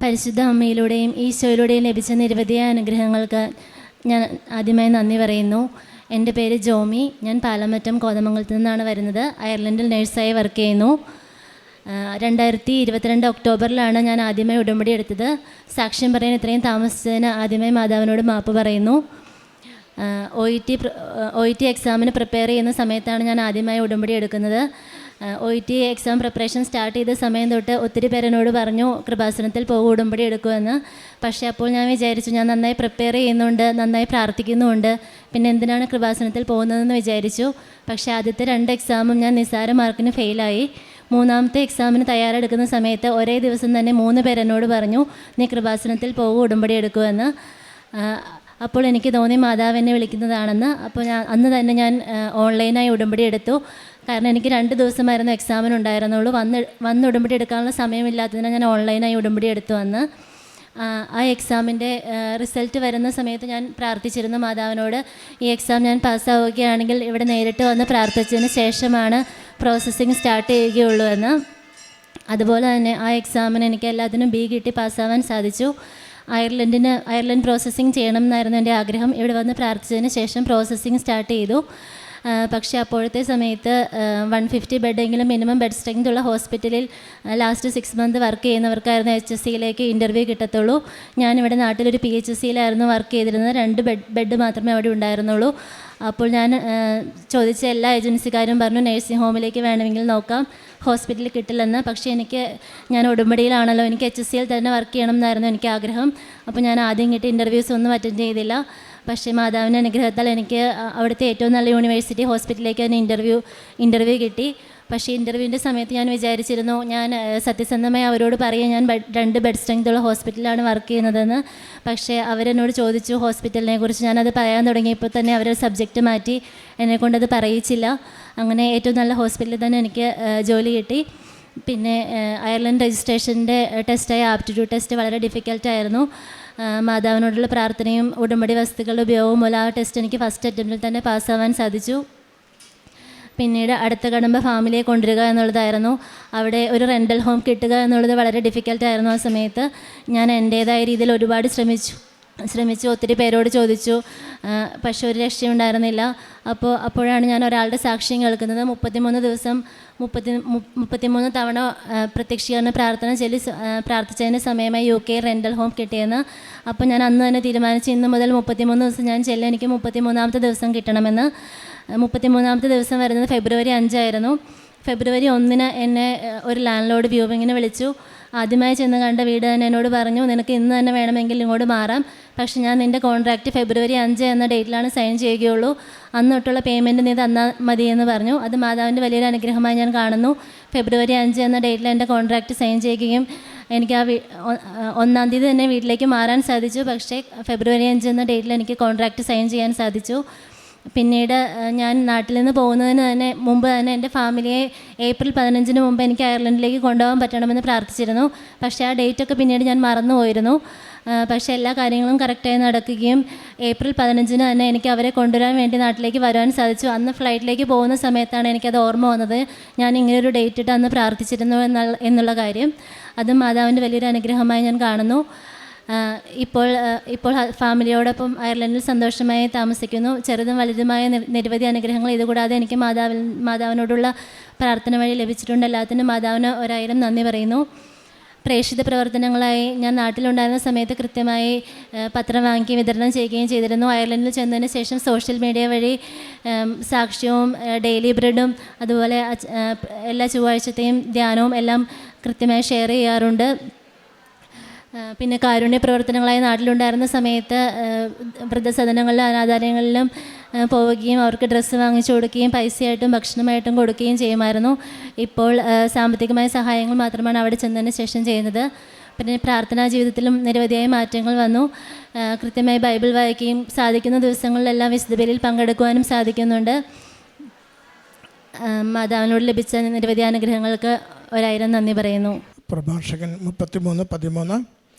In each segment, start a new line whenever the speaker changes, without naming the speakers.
പരിശുദ്ധ അമ്മയിലൂടെയും ഈശോയിലൂടെയും ലഭിച്ച നിരവധിയായ അനുഗ്രഹങ്ങൾക്ക് ഞാൻ ആദ്യമായി നന്ദി പറയുന്നു. എൻ്റെ പേര് ജോമി. ഞാൻ പാലമറ്റം കോതമംഗലത്ത് നിന്നാണ് വരുന്നത്. അയർലൻഡിൽ നഴ്സായി വർക്ക് ചെയ്യുന്നു. 2022 ഒക്ടോബറിലാണ് ഞാൻ ആദ്യമായി ഉടമ്പടി എടുത്തത്. സാക്ഷ്യം പറയാൻ ഇത്രയും താമസിച്ചതിന് ആദ്യമായി മാതാവിനോട് മാപ്പ് പറയുന്നു. OET എക്സാമിന് പ്രിപ്പയർ ചെയ്യുന്ന സമയത്താണ് ഞാൻ ആദ്യമായി ഉടമ്പടി എടുക്കുന്നത്. OET എക്സാം പ്രിപ്പറേഷൻ സ്റ്റാർട്ട് ചെയ്ത സമയം തൊട്ട് ഒത്തിരി പേരെന്നോട് പറഞ്ഞു കൃപാസനത്തിൽ പോകും, ഉടമ്പടി എടുക്കുമെന്ന്. പക്ഷേ അപ്പോൾ ഞാൻ വിചാരിച്ചു, ഞാൻ നന്നായി പ്രിപ്പയർ ചെയ്യുന്നുണ്ട്, നന്നായി പ്രാർത്ഥിക്കുന്നുമുണ്ട്, പിന്നെ എന്തിനാണ് കൃപാസനത്തിൽ പോകുന്നതെന്ന് വിചാരിച്ചു. പക്ഷേ ആദ്യത്തെ 2 എക്സാമും ഞാൻ നിസ്സാര മാർക്കിന് ഫെയിലായി. 3ാമത്തെ എക്സാമിന് തയ്യാറെടുക്കുന്ന സമയത്ത് ഒരേ ദിവസം തന്നെ 3 പേരെന്നോട് പറഞ്ഞു, നീ കൃപാസനത്തിൽ പോകും, ഉടമ്പടി എടുക്കുമെന്ന്. അപ്പോൾ എനിക്ക് തോന്നി മാതാവ് എന്നെ വിളിക്കുന്നതാണെന്ന്. അപ്പോൾ അന്ന് തന്നെ ഞാൻ ഓൺലൈനായി ഉടമ്പടി എടുത്തു. കാരണം എനിക്ക് 2 ദിവസമായിരുന്നു എക്സാമിനുണ്ടായിരുന്നുള്ളൂ. വന്ന് ഉടമ്പടി എടുക്കാനുള്ള സമയമില്ലാത്തതിനാൽ ഞാൻ ഓൺലൈനായി ഉടമ്പടി എടുത്തു വന്ന്. ആ എക്സാമിൻ്റെ റിസൾട്ട് വരുന്ന സമയത്ത് ഞാൻ പ്രാർത്ഥിച്ചിരുന്നു മാതാവിനോട്, ഈ എക്സാം ഞാൻ പാസ്സാവുകയാണെങ്കിൽ ഇവിടെ നേരിട്ട് വന്ന് പ്രാർത്ഥിച്ചതിന് ശേഷമാണ് പ്രോസസ്സിങ് സ്റ്റാർട്ട് ചെയ്യുകയുള്ളൂ എന്ന്. അതുപോലെ തന്നെ ആ എക്സാമിന് എനിക്ക് എല്ലാത്തിനും B കിട്ടി പാസ്സാവാൻ സാധിച്ചു. അയർലൻഡ് പ്രോസസ്സിങ് ചെയ്യണം എന്നായിരുന്നു എൻ്റെ ആഗ്രഹം. ഇവിടെ വന്ന് പ്രാർത്ഥിച്ചതിന് ശേഷം പ്രോസസ്സിങ് സ്റ്റാർട്ട് ചെയ്തു. പക്ഷേ അപ്പോഴത്തെ സമയത്ത് 150 ബെഡെങ്കിലും മിനിമം ബെഡ് സ്ട്രെങ്ത് ഉള്ള ഹോസ്പിറ്റലിൽ ലാസ്റ്റ് 6 മന്ത് വർക്ക് ചെയ്യുന്നവർക്കായിരുന്നു HSCയിലേക്ക് ഇൻ്റർവ്യൂ കിട്ടത്തുള്ളൂ. ഞാനിവിടെ നാട്ടിലൊരു PHSCയിലായിരുന്നു വർക്ക് ചെയ്തിരുന്നത്. 2 ബെഡ് മാത്രമേ അവിടെ ഉണ്ടായിരുന്നുള്ളൂ. അപ്പോൾ ഞാൻ ചോദിച്ച എല്ലാ ഏജൻസിക്കാരും പറഞ്ഞു നഴ്സിംഗ് ഹോമിലേക്ക് വേണമെങ്കിൽ നോക്കാം, ഹോസ്പിറ്റലിൽ കിട്ടില്ലെന്ന്. പക്ഷേ ഞാൻ ഉടമ്പടിയിലാണല്ലോ, എനിക്ക് HSCയിൽ തന്നെ വർക്ക് ചെയ്യണം എന്നായിരുന്നു എനിക്ക് ആഗ്രഹം. അപ്പോൾ ഞാൻ ആദ്യം കിട്ടിയ ഇൻ്റർവ്യൂസ് ഒന്നും അറ്റൻഡ് ചെയ്തില്ല. പക്ഷേ മാതാവിൻ്റെ അനുഗ്രഹത്താൽ എനിക്ക് അവിടുത്തെ ഏറ്റവും നല്ല യൂണിവേഴ്സിറ്റി ഹോസ്പിറ്റലിലേക്ക് തന്നെ ഇൻ്റർവ്യൂ കിട്ടി. പക്ഷേ ഇൻ്റർവ്യൂവിൻ്റെ സമയത്ത് ഞാൻ വിചാരിച്ചിരുന്നു, ഞാൻ സത്യസന്ധമായി അവരോട് പറയാൻ ഞാൻ 2 ബെഡ് സ്ട്രെങ്ത് ഉള്ള ഹോസ്പിറ്റലിലാണ് വർക്ക് ചെയ്യുന്നതെന്ന്. പക്ഷേ അവരെന്നോട് ചോദിച്ചു ഹോസ്പിറ്റലിനെ കുറിച്ച്. ഞാനത് പറയാൻ തുടങ്ങിയപ്പോൾ തന്നെ അവർ സബ്ജക്റ്റ് മാറ്റി എന്നെക്കൊണ്ടത് പറയിച്ചില്ല. അങ്ങനെ ഏറ്റവും നല്ല ഹോസ്പിറ്റലിൽ തന്നെ എനിക്ക് ജോലി കിട്ടി. പിന്നെ അയർലൻഡ് രജിസ്ട്രേഷൻ്റെ ടെസ്റ്റായ ആപ്റ്റിറ്റ്യൂഡ് ടെസ്റ്റ് വളരെ ഡിഫിക്കൽട്ടായിരുന്നു. മാതാവിനോടുള്ള പ്രാർത്ഥനയും ഉടമ്പടി വസ്തുക്കളുടെ ഉപയോഗവും മൂലം ആ ടെസ്റ്റ് എനിക്ക് ഫസ്റ്റ് അറ്റംപ്റ്റിൽ തന്നെ പാസ്സാവാൻ സാധിച്ചു. പിന്നീട് അടുത്ത കടമ്പ ഫാമിലിയെ കൊണ്ടുവരിക എന്നുള്ളതായിരുന്നു. അവിടെ ഒരു റെൻ്റൽ ഹോം കിട്ടുക എന്നുള്ളത് വളരെ ഡിഫിക്കൽട്ടായിരുന്നു. ആ സമയത്ത് ഞാൻ എൻ്റേതായ രീതിയിൽ ഒരുപാട് ശ്രമിച്ചു, ഒത്തിരി പേരോട് ചോദിച്ചു, പക്ഷെ ഒരു രക്ഷയുണ്ടായിരുന്നില്ല. അപ്പോഴാണ് ഞാൻ ഒരാളുടെ സാക്ഷ്യം കേൾക്കുന്നത്. 33 ദിവസം 33 തവണ പ്രത്യക്ഷീകരണ പ്രാർത്ഥന ചൊല്ലി പ്രാർത്ഥിച്ചതിന് സമയമായി UK റെൻ്റൽ ഹോം കിട്ടിയെന്ന്. അപ്പോൾ ഞാൻ അന്ന് തന്നെ തീരുമാനിച്ചു, ഇന്ന് മുതൽ 33 ദിവസം ഞാൻ ചെല്ലും, എനിക്ക് 33ാമത്തെ ദിവസം കിട്ടണമെന്ന്. 33ാമത്തെ ദിവസം വരുന്നത് ഫെബ്രുവരി 5 ആയിരുന്നു. ഫെബ്രുവരി 1 എന്നെ ഒരു ലാൻഡ് ലോർഡ് വ്യൂവിങ്ങിന് വിളിച്ചു. ആദ്യമായി ചെന്ന് കണ്ട വീട് തന്നെ എന്നോട് പറഞ്ഞു, നിനക്ക് ഇന്ന് തന്നെ വേണമെങ്കിൽ ഇങ്ങോട്ട് മാറാം, പക്ഷേ ഞാൻ നിൻ്റെ കോൺട്രാക്റ്റ് ഫെബ്രുവരി 5 എന്ന ഡേറ്റിലാണ് സൈൻ ചെയ്യുകയുള്ളൂ, അന്ന് തൊട്ടുള്ള പേയ്മെൻറ്റ് നീ തന്നാൽ മതിയെന്ന് പറഞ്ഞു. അത് മാതാവിൻ്റെ വലിയൊരു അനുഗ്രഹമായി ഞാൻ കാണുന്നു. ഫെബ്രുവരി 5 എന്ന ഡേറ്റിൽ എൻ്റെ കോൺട്രാക്റ്റ് സൈൻ ചെയ്യുകയും എനിക്ക് 1-ാം തീയതി തന്നെ വീട്ടിലേക്ക് മാറാൻ സാധിച്ചു. പക്ഷേ ഫെബ്രുവരി 5 എന്ന ഡേറ്റിൽ എനിക്ക് കോൺട്രാക്റ്റ് സൈൻ ചെയ്യാൻ സാധിച്ചു. പിന്നീട് ഞാൻ നാട്ടിൽ നിന്ന് പോകുന്നതിന് മുമ്പ് തന്നെ എൻ്റെ ഫാമിലിയെ ഏപ്രിൽ 15 മുമ്പ് എനിക്ക് അയർലൻഡിലേക്ക് കൊണ്ടുപോകാൻ പറ്റണമെന്ന് പ്രാർത്ഥിച്ചിരുന്നു. പക്ഷേ ആ ഡേറ്റൊക്കെ പിന്നീട് ഞാൻ മറന്നുപോയിരുന്നു. പക്ഷേ എല്ലാ കാര്യങ്ങളും കറക്റ്റായി നടക്കുകയും ഏപ്രിൽ 15 തന്നെ എനിക്ക് അവരെ കൊണ്ടുവരാൻ വേണ്ടി നാട്ടിലേക്ക് വരുവാൻ സാധിച്ചു. അന്ന് ഫ്ലൈറ്റിലേക്ക് പോകുന്ന സമയത്താണ് എനിക്കത് ഓർമ്മ വന്നത്, ഞാൻ ഇങ്ങനൊരു ഡേറ്റ് ഇട്ട് അന്ന് പ്രാർത്ഥിച്ചിരുന്നു എന്നുള്ള കാര്യം. അതും മാതാവിൻ്റെ വലിയൊരു അനുഗ്രഹമായി ഞാൻ കാണുന്നു. ഇപ്പോൾ ഫാമിലിയോടൊപ്പം അയർലൻഡിൽ സന്തോഷമായി താമസിക്കുന്നു. ചെറുതും വലുതുമായ നിരവധി അനുഗ്രഹങ്ങൾ ഇതുകൂടാതെ എനിക്ക് മാതാവിനോടുള്ള പ്രാർത്ഥന വഴി ലഭിച്ചിട്ടുണ്ട്. എല്ലാത്തിനും മാതാവിന് 1000 നന്ദി പറയുന്നു. പ്രേക്ഷിത പ്രവർത്തനങ്ങളായി ഞാൻ നാട്ടിലുണ്ടായിരുന്ന സമയത്ത് കൃത്യമായി പത്രം വാങ്ങിക്കുകയും വിതരണം ചെയ്യുകയും ചെയ്തിരുന്നു. അയർലൻഡിൽ ചെന്നതിന് ശേഷം സോഷ്യൽ മീഡിയ വഴി സാക്ഷ്യവും ഡെയിലി ബ്രെഡും അതുപോലെ എല്ലാ ചൊവ്വാഴ്ചത്തെയും ധ്യാനവും എല്ലാം കൃത്യമായി ഷെയർ ചെയ്യാറുണ്ട്. പിന്നെ കാരുണ്യ പ്രവർത്തനങ്ങളായി നാട്ടിലുണ്ടായിരുന്ന സമയത്ത് വൃദ്ധസദനങ്ങളിലും അനാഥാലയങ്ങളിലും പോവുകയും അവർക്ക് ഡ്രസ്സ് വാങ്ങിച്ചു കൊടുക്കുകയും പൈസയായിട്ടും ഭക്ഷണമായിട്ടും കൊടുക്കുകയും ചെയ്യുമായിരുന്നു. ഇപ്പോൾ സാമ്പത്തികമായ സഹായങ്ങൾ മാത്രമാണ് അവിടെ ചെന്നതിന് ശേഷം ചെയ്യുന്നത്. പിന്നെ പ്രാർത്ഥനാ ജീവിതത്തിലും നിരവധിയായ മാറ്റങ്ങൾ വന്നു. കൃത്യമായി ബൈബിൾ വായിക്കുകയും സാധിക്കുന്ന ദിവസങ്ങളിലെല്ലാം വിശുദ്ധ ബലിയിൽ പങ്കെടുക്കുവാനും സാധിക്കുന്നുണ്ട്. മാതാവിനോട് ലഭിച്ച നിരവധി അനുഗ്രഹങ്ങൾക്ക് 1000 നന്ദി പറയുന്നു.
പ്രഭാഷകൻ 33:13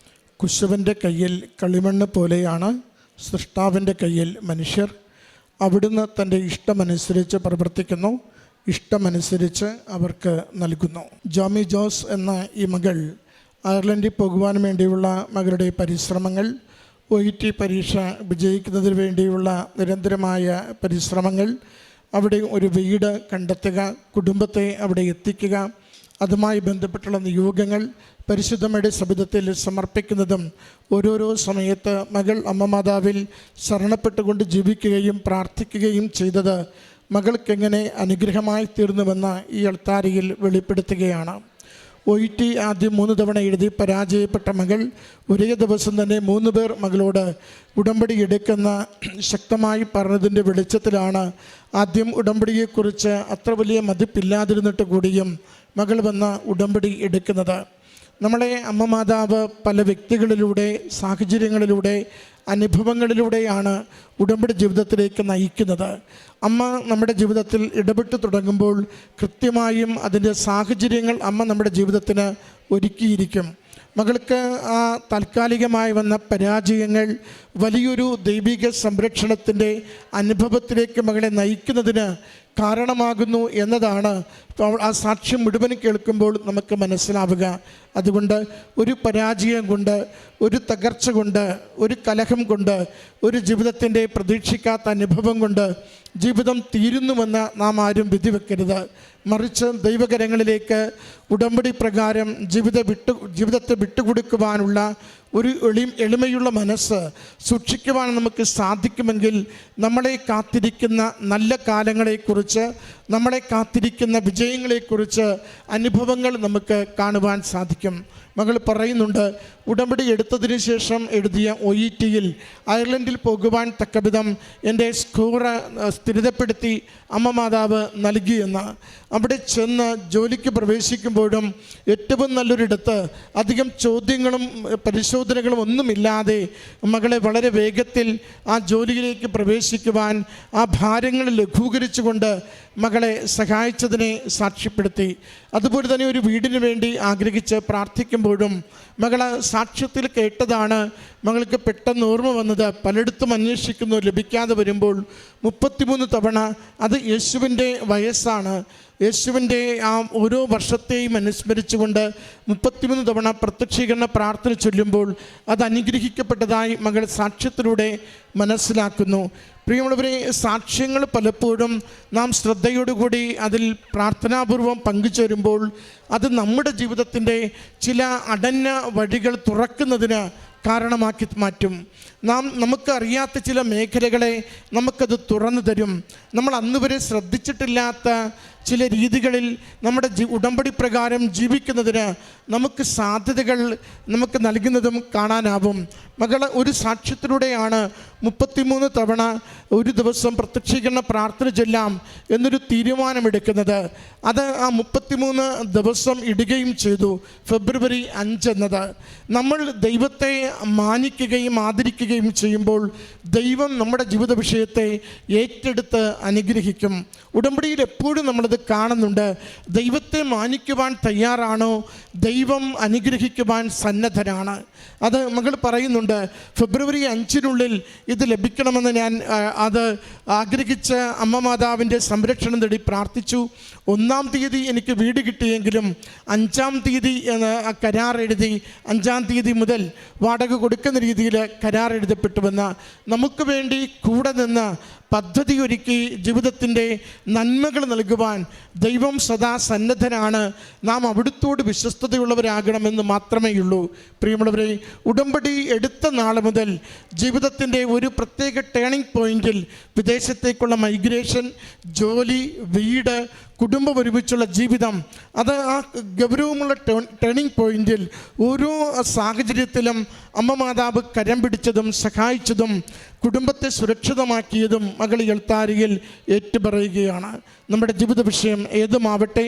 കുശവൻ്റെ കയ്യിൽ കളിമണ്ണ് പോലെയാണ് സൃഷ്ടാവിൻ്റെ കയ്യിൽ മനുഷ്യർ. അവിടുന്ന് തൻ്റെ ഇഷ്ടമനുസരിച്ച് പ്രവർത്തിക്കുന്നു, ഇഷ്ടമനുസരിച്ച് അവർക്ക് നൽകുന്നു. ജോമി ജോസ് എന്ന ഈ മകൾ അയർലൻഡിൽ പോകുവാൻ വേണ്ടിയുള്ള മകളുടെ പരിശ്രമങ്ങൾ, OET പരീക്ഷ വിജയിക്കുന്നതിന് വേണ്ടിയുള്ള നിരന്തരമായ പരിശ്രമങ്ങൾ, അവിടെ ഒരു വീട് കണ്ടെത്തുക, കുടുംബത്തെ അവിടെ എത്തിക്കുക, അതുമായി ബന്ധപ്പെട്ടുള്ള നിയോഗങ്ങൾ പരിശുദ്ധമ്മയുടെ സവിധത്തിൽ സമർപ്പിക്കുന്നതും ഓരോരോ സമയത്ത് മകൾ അമ്മ മാതാവിൽ ശരണപ്പെട്ടുകൊണ്ട് ജീവിക്കുകയും പ്രാർത്ഥിക്കുകയും ചെയ്തത് മകൾക്കെങ്ങനെ അനുഗ്രഹമായി തീർന്നുവെന്ന് ഈ അൾത്താരയിൽ വെളിപ്പെടുത്തുകയാണ്. OET ആദ്യം 3 തവണ എഴുതി പരാജയപ്പെട്ട മകൾ ഒരേ ദിവസം തന്നെ 3 പേർ മകളോട് ഉടമ്പടി എടുക്കുന്ന ശക്തമായി പറഞ്ഞതിൻ്റെ വെളിച്ചത്തിലാണ് ആദ്യം ഉടമ്പടിയെക്കുറിച്ച് അത്ര വലിയ മതിപ്പില്ലാതിരുന്നിട്ട് കൂടിയും മകൾ വന്ന് ഉടമ്പടി എടുക്കുന്നത്. നമ്മളെ അമ്മ മാതാവ് പല വ്യക്തികളിലൂടെ, സാഹചര്യങ്ങളിലൂടെ, അനുഭവങ്ങളിലൂടെയാണ് ഉടമ്പടി ജീവിതത്തിലേക്ക് നയിക്കുന്നത്. അമ്മ നമ്മുടെ ജീവിതത്തിൽ ഇടപെട്ട് തുടങ്ങുമ്പോൾ കൃത്യമായും അതിൻ്റെ സാഹചര്യങ്ങൾ അമ്മ നമ്മുടെ ജീവിതത്തിന് ഒരുക്കിയിരിക്കും. മകൾക്ക് ആ താൽക്കാലികമായി വന്ന പരാജയങ്ങൾ വലിയൊരു ദൈവിക സംരക്ഷണത്തിൻ്റെ അനുഭവത്തിലേക്ക് മകളെ നയിക്കുന്നതിന് കാരണമാകുന്നു എന്നതാണ് ആ സാക്ഷ്യം മുഴുവൻ കേൾക്കുമ്പോൾ നമുക്ക് മനസ്സിലാവുക. അതുകൊണ്ട് ഒരു പരാജയം കൊണ്ട്, ഒരു തകർച്ച കൊണ്ട്, ഒരു കലഹം കൊണ്ട്, ഒരു ജീവിതത്തിൻ്റെ പ്രതീക്ഷിക്കാത്ത അനുഭവം കൊണ്ട് ജീവിതം തീരുന്നുവെന്ന് നാം ആരും വിധിവെക്കരുത്. മറിച്ച് ദൈവകരങ്ങളിലേക്ക് ഉടമ്പടി പ്രകാരം ജീവിതത്തെ വിട്ടുകൊടുക്കുവാനുള്ള ഒരു എളിമയുള്ള മനസ്സ് സൂക്ഷിക്കുവാൻ നമുക്ക് സാധിക്കുമെങ്കിൽ നമ്മളെ കാത്തിരിക്കുന്ന നല്ല കാലങ്ങളെക്കുറിച്ച്, നമ്മളെ കാത്തിരിക്കുന്ന വിജയങ്ങളെക്കുറിച്ച് അനുഭവങ്ങൾ നമുക്ക് കാണുവാൻ സാധിക്കും. മകൾ പറയുന്നുണ്ട്, ഉടമ്പടി എടുത്തതിന് ശേഷം എഴുതിയ OETയിൽ അയർലൻഡിൽ പോകുവാൻ തക്കവിധം എൻ്റെ സ്കോർ സ്ഥിരതപ്പെടുത്തി അമ്മ മാതാവ് നൽകിയെന്ന്. അവിടെ ചെന്ന് ജോലിക്ക് പ്രവേശിക്കുമ്പോഴും ഏറ്റവും നല്ലൊരിടത്ത് അധികം ചോദ്യങ്ങളും പരിശോധനകളും ഒന്നുമില്ലാതെ മകളെ വളരെ വേഗത്തിൽ ആ ജോലിയിലേക്ക് പ്രവേശിക്കുവാൻ ആ ഭാരങ്ങൾ ലഘൂകരിച്ചുകൊണ്ട് മകളെ സഹായിച്ചതിനെ സാക്ഷ്യപ്പെടുത്തി. അതുപോലെ തന്നെ ഒരു വീടിന് വേണ്ടി ആഗ്രഹിച്ച് പ്രാർത്ഥിക്കുമ്പോഴും മകൾ സാക്ഷ്യത്തിൽ കേട്ടതാണ് മകൾക്ക് പെട്ടെന്ന് ഓർമ്മ വന്നത്. പലയിടത്തും അന്വേഷിക്കുന്നു, ലഭിക്കാതെ വരുമ്പോൾ 33 തവണ, അത് യേശുവിൻ്റെ വയസ്സാണ്, യേശുവിൻ്റെ ആ ഓരോ വർഷത്തെയും അനുസ്മരിച്ചുകൊണ്ട് 33 തവണ പ്രത്യക്ഷീകരണ പ്രാർത്ഥന ചൊല്ലുമ്പോൾ അത് അനുഗ്രഹിക്കപ്പെട്ടതായി മകൾ സാക്ഷ്യത്തിലൂടെ മനസ്സിലാക്കുന്നു. പ്രിയമുള്ളവരെ, സാക്ഷ്യങ്ങൾ പലപ്പോഴും നാം ശ്രദ്ധയോടുകൂടി അതിൽ പ്രാർത്ഥനാപൂർവം പങ്കുചേരുമ്പോൾ അത് നമ്മുടെ ജീവിതത്തിൻ്റെ ചില അടഞ്ഞ വഴികൾ തുറക്കുന്നതിന് കാരണമാക്കി മാറ്റും. നമുക്ക് അറിയാത്ത ചില മേഖലകളെ നമുക്കത് തുറന്നു തരും. നമ്മൾ അന്ന് വരെ ശ്രദ്ധിച്ചിട്ടില്ലാത്ത ചില രീതികളിൽ നമ്മുടെ ഉടമ്പടി പ്രകാരം ജീവിക്കുന്നതിന് നമുക്ക് സാധ്യതകൾ നമുക്ക് നൽകുന്നതും കാണാനാവും. മകൾ ഒരു സാക്ഷ്യത്തിലൂടെയാണ് 33 തവണ ഒരു ദിവസം പ്രത്യക്ഷീകരണ പ്രാർത്ഥന ചൊല്ലാം എന്നൊരു തീരുമാനമെടുക്കുന്നത്. അത് ആ 33 ദിവസം ഇടുകയും ചെയ്തു. ഫെബ്രുവരി 5 എന്നത് നമ്മൾ ദൈവത്തെ മാനിക്കുകയും ആദരിക്കുകയും ചെയ്യുമ്പോൾ ദൈവം നമ്മുടെ ജീവിത വിഷയത്തെ ഏറ്റെടുത്ത് അനുഗ്രഹിക്കും. ഉടമ്പടിയിൽ എപ്പോഴും നമ്മളത് കാണുന്നുണ്ട്. ദൈവത്തെ മാനിക്കുവാൻ തയ്യാറാണോ, ദൈവം അനുഗ്രഹിക്കുവാൻ സന്നദ്ധനാണ്. അത് മകൾ പറയുന്നുണ്ട്, ഫെബ്രുവരി 5-നുള്ളിൽ ഇത് ലഭിക്കണമെന്ന് ഞാൻ അത് ആഗ്രഹിച്ച് അമ്മ മാതാവിൻ്റെ സംരക്ഷണം തേടി പ്രാർത്ഥിച്ചു. 1-ാം തീയതി എനിക്ക് വീട് കിട്ടിയെങ്കിലും 5-ാം തീയതി കരാർ എഴുതി 5-ാം തീയതി മുതൽ വാടക കൊടുക്കുന്ന രീതിയിൽ കരാർ എഴുതപ്പെട്ടുവെന്ന് നമുക്ക് വേണ്ടി കൂടെ നിന്ന് പദ്ധതി ഒരുക്കി ജീവിതത്തിൻ്റെ നന്മകൾ നൽകുവാൻ ദൈവം സദാ സന്നദ്ധനാണ്. നാം അവിടുത്തോട് വിശ്വസ്തതയുള്ളവരാകണമെന്ന് മാത്രമേ ഉള്ളൂ. പ്രിയമുള്ളവരെ, ഉടമ്പടി എടുത്ത നാൾ മുതൽ ജീവിതത്തിൻ്റെ ഒരു പ്രത്യേക ടേണിംഗ് പോയിന്റിൽ വിദേശത്തേക്കുള്ള മൈഗ്രേഷൻ, ജോലി, വീട്, കുടുംബം ഒരുമിച്ചുള്ള ജീവിതം, അത് ആ ഗൗരവമുള്ള ടേണിംഗ് പോയിന്റിൽ ഓരോ സാഹചര്യത്തിലും അമ്മ മാതാവ് കരം പിടിച്ചതും സഹായിച്ചതും കുടുംബത്തെ സുരക്ഷിതമാക്കിയതും മകൾ എൽത്താരിയിൽ ഏറ്റുപറയുകയാണ്. നമ്മുടെ ജീവിത വിഷയം ഏതുമാവട്ടെ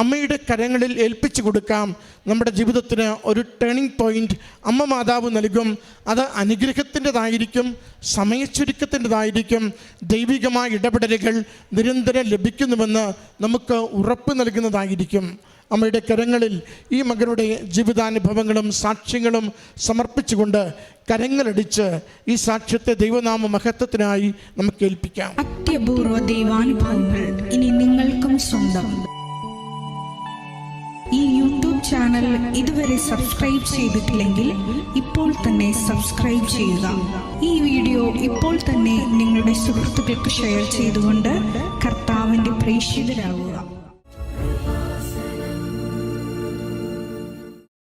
അമ്മയുടെ കരങ്ങളിൽ ഏൽപ്പിച്ചു കൊടുക്കാം. നമ്മുടെ ജീവിതത്തിന് ഒരു ടേണിംഗ് പോയിൻ്റ് അമ്മ മാതാവ് നൽകും. അത് അനുഗ്രഹത്തിൻ്റെതായിരിക്കും, സമയച്ചുരുക്കത്തിൻ്റെതായിരിക്കും. ദൈവികമായ ഇടപെടലുകൾ നിരന്തരം ലഭിക്കുന്നുവെന്ന് നമുക്ക് ഉറപ്പ് നൽകുന്നതായിരിക്കും. അമ്മയുടെ കരങ്ങളിൽ ഈ മകളുടെ ജീവിതാനുഭവങ്ങളും സാക്ഷ്യങ്ങളും സമർപ്പിച്ചുകൊണ്ട് കരങ്ങളടിച്ച് ഈ സാക്ഷ്യത്തെ ദൈവനാമ മഹത്വത്തിനായി നമുക്ക് ഏൽപ്പിക്കാം.
അത്യപൂർവ ദൈവാനുഭവങ്ങൾ ഇനി നിങ്ങൾക്കും സ്വന്തം. ഈ യൂട്യൂബ് ചാനൽ ഇതുവരെ സബ്സ്ക്രൈബ് ചെയ്തിട്ടില്ലെങ്കിൽ ഇപ്പോൾ തന്നെ സബ്സ്ക്രൈബ് ചെയ്യുക. ഈ വീഡിയോ ഇപ്പോൾ തന്നെ നിങ്ങളുടെ സുഹൃത്തുക്കൾക്ക് ഷെയർ ചെയ്തുകൊണ്ട് കർത്താവിൻ്റെ പ്രേക്ഷിതരാകുക.